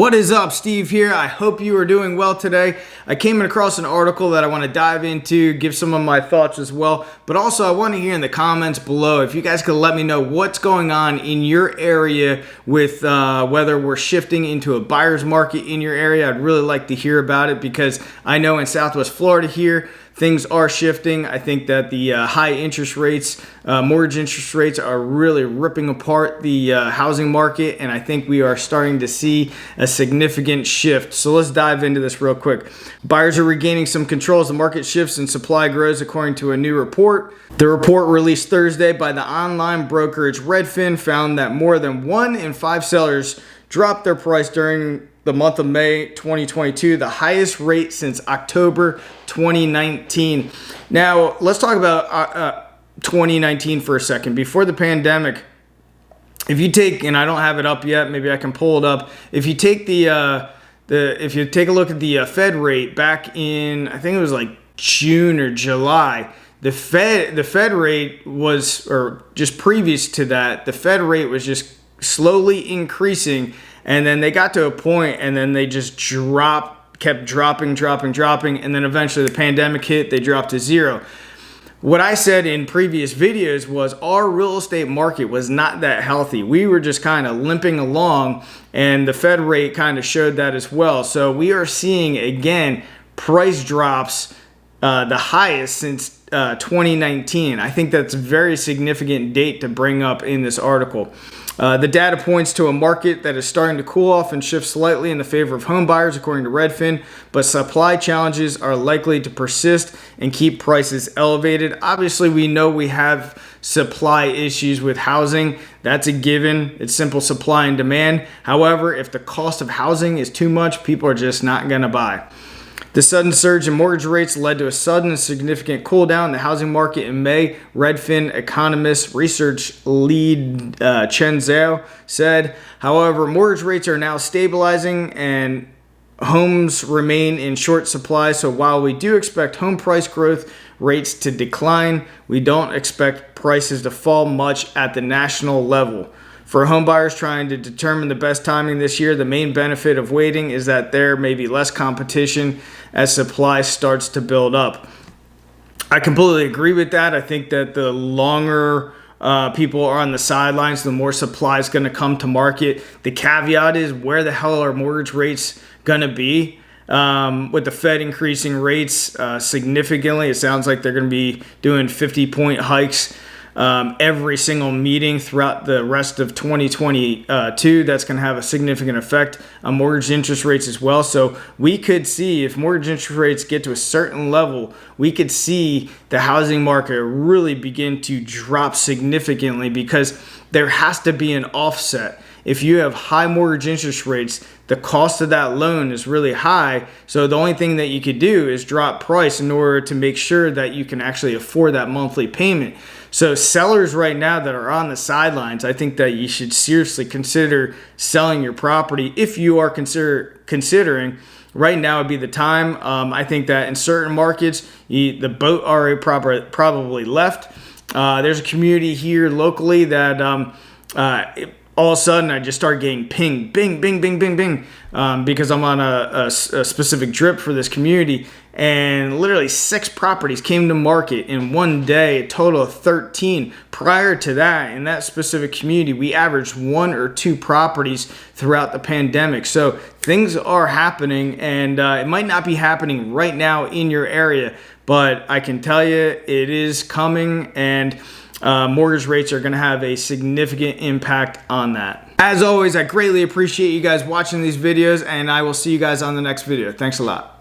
What is up? Steve here. I hope you are doing well today. I came across an article that I want to dive into, give some of my thoughts as well, but also I want to hear in the comments below if you guys could let me know what's going on in your area with whether we're shifting into a buyer's market in your area. I'd really like to hear about it because I know in Southwest Florida here, things are shifting. I think that the high interest rates, mortgage interest rates are really ripping apart the housing market, and I think we are starting to see a significant shift. So let's dive into this real quick. Buyers are regaining some control as the market shifts and supply grows according to a new report. The report released Thursday by the online brokerage Redfin found that more than 1 in 5 sellers dropped their price during the month of May 2022, the highest rate since October 2019. Now, let's talk about 2019 for a second. Before the pandemic, if you take, and I don't have it up yet, maybe I can pull it up. If you take if you take a look at the Fed rate back in, I think it was like June or July, the Fed rate was, or just previous to that, the Fed rate was just slowly increasing. And then they got to a point and then they just kept dropping. And then eventually the pandemic hit, they dropped to zero. What I said in previous videos was our real estate market was not that healthy. We were just kind of limping along, and the Fed rate kind of showed that as well. So we are seeing, again, price drops, the highest since 2019. I think that's a very significant date to bring up in this article. The data points to a market that is starting to cool off and shift slightly in the favor of home buyers, according to Redfin, but supply challenges are likely to persist and keep prices elevated. Obviously, we know we have supply issues with housing. That's a given. It's simple supply and demand. However, if the cost of housing is too much, people are just not going to buy. The sudden surge in mortgage rates led to a sudden and significant cool down in the housing market in May. Redfin economist research lead Chen Zhao said, however, mortgage rates are now stabilizing and homes remain in short supply. So while we do expect home price growth rates to decline, we don't expect prices to fall much at the national level. For home buyers trying to determine the best timing this year, the main benefit of waiting is that there may be less competition as supply starts to build up. I completely agree with that. I think that the longer people are on the sidelines, the more supply is going to come to market. The caveat is, where the hell are mortgage rates going to be? With the Fed increasing rates significantly, it sounds like they're going to be doing 50-point hikes every single meeting throughout the rest of 2022. That's going to have a significant effect on mortgage interest rates as well. So we could see, if mortgage interest rates get to a certain level, we could see the housing market really begin to drop significantly, because there has to be an offset. If you have high mortgage interest rates, the cost of that loan is really high. So the only thing that you could do is drop price in order to make sure that you can actually afford that monthly payment. So sellers right now that are on the sidelines, I think that you should seriously consider selling your property. If you are considering, right now would be the time. I think that in certain markets, the boat already probably left. There's a community here locally that all of a sudden I just start getting pinged, bing, bing, bing, bing, bing, because I'm on a specific drip for this community, and literally 6 properties came to market in one day, a total of 13. Prior to that, in that specific community, we averaged 1 or 2 properties throughout the pandemic. So things are happening, and it might not be happening right now in your area, but I can tell you it is coming, and mortgage rates are going to have a significant impact on that. As always, I greatly appreciate you guys watching these videos, and I will see you guys on the next video. Thanks a lot.